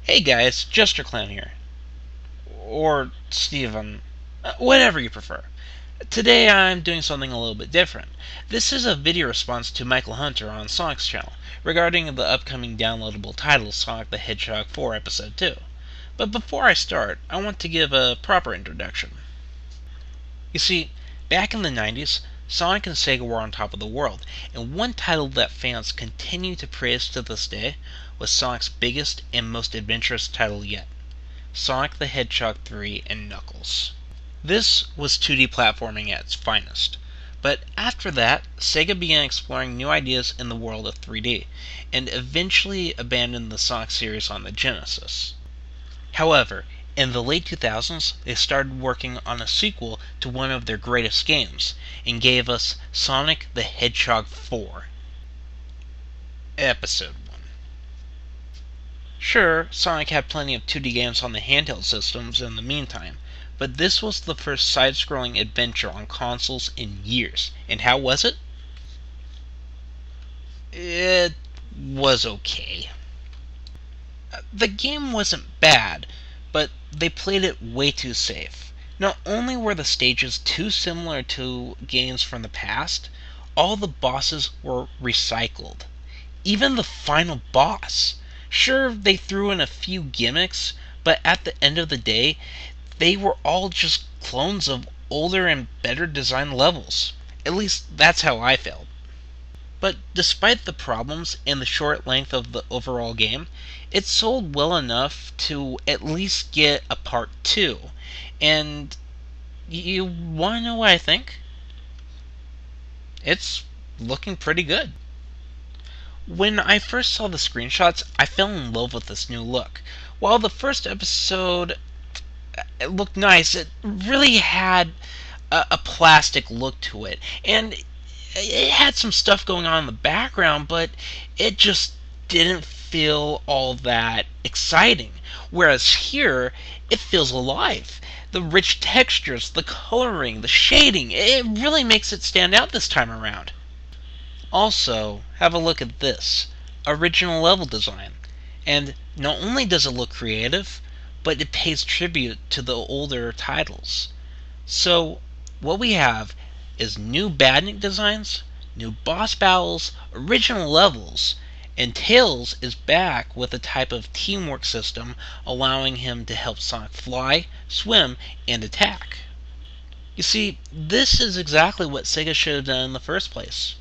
Hey guys, Jester Clown here. Or Steven. Whatever you prefer. Today I'm doing something a little bit different. This is a video response to Mykle Hunter on Sonicschannel regarding the upcoming downloadable title Sonic the Hedgehog 4 Episode 2. But before I start, I want to give a proper introduction. You see, back in the 90s, Sonic and Sega were on top of the world, and one title that fans continue to praise to this day was Sonic's biggest and most adventurous title yet, Sonic the Hedgehog 3 and Knuckles. This was 2D platforming at its finest, but after that, Sega began exploring new ideas in the world of 3D, and eventually abandoned the Sonic series on the Genesis. However, in the late 2000s, they started working on a sequel to one of their greatest games, and gave us Sonic the Hedgehog 4. Episode 1. Sure, Sonic had plenty of 2D games on the handheld systems in the meantime, but this was the first side-scrolling adventure on consoles in years. And how was it? It was okay. The game wasn't bad, but they played it way too safe. Not only were the stages too similar to games from the past, all the bosses were recycled. Even the final boss. Sure, they threw in a few gimmicks, but at the end of the day, they were all just clones of older and better designed levels. At least that's how I felt. But despite the problems and the short length of the overall game, it sold well enough to at least get a part 2. And you want to know what I think? It's looking pretty good. When I first saw the screenshots, I fell in love with this new look. While the first episode it looked nice, it really had a plastic look to it. And it had some stuff going on in the background, but it just didn't feel all that exciting. Whereas here, it feels alive. The rich textures, the coloring, the shading, it really makes it stand out this time around. Also, have a look at this. Original level design. And not only does it look creative, but it pays tribute to the older titles. So, what we have is new badnik designs, new boss battles, original levels, and Tails is back with a type of teamwork system allowing him to help Sonic fly, swim, and attack. You see, this is exactly what Sega should have done in the first place.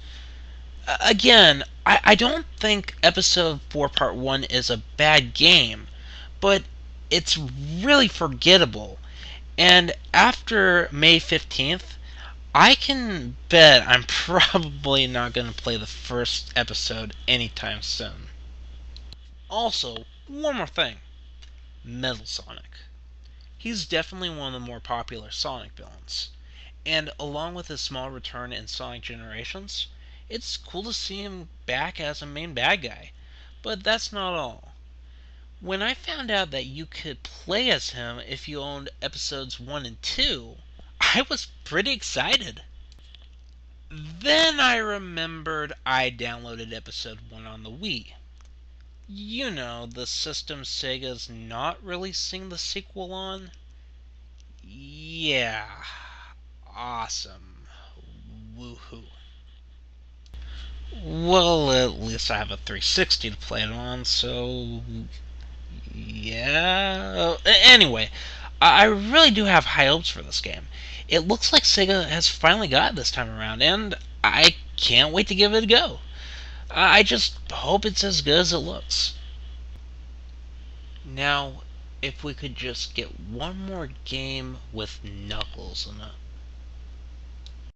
Again, I don't think Episode 4 Part 1 is a bad game, but it's really forgettable. And after May 15th, I can bet I'm probably not going to play the first episode anytime soon. Also, one more thing. Metal Sonic. He's definitely one of the more popular Sonic villains. And along with his small return in Sonic Generations, it's cool to see him back as a main bad guy. But that's not all. When I found out that you could play as him if you owned episodes 1 and 2, I was pretty excited. Then I remembered I downloaded episode 1 on the Wii. You know, the system Sega's not releasing the sequel on? Yeah. Awesome. Woohoo. Well, at least I have a 360 to play it on, so yeah. Anyway, I really do have high hopes for this game. It looks like Sega has finally got it this time around, and I can't wait to give it a go. I just hope it's as good as it looks. Now, if we could just get one more game with Knuckles in it.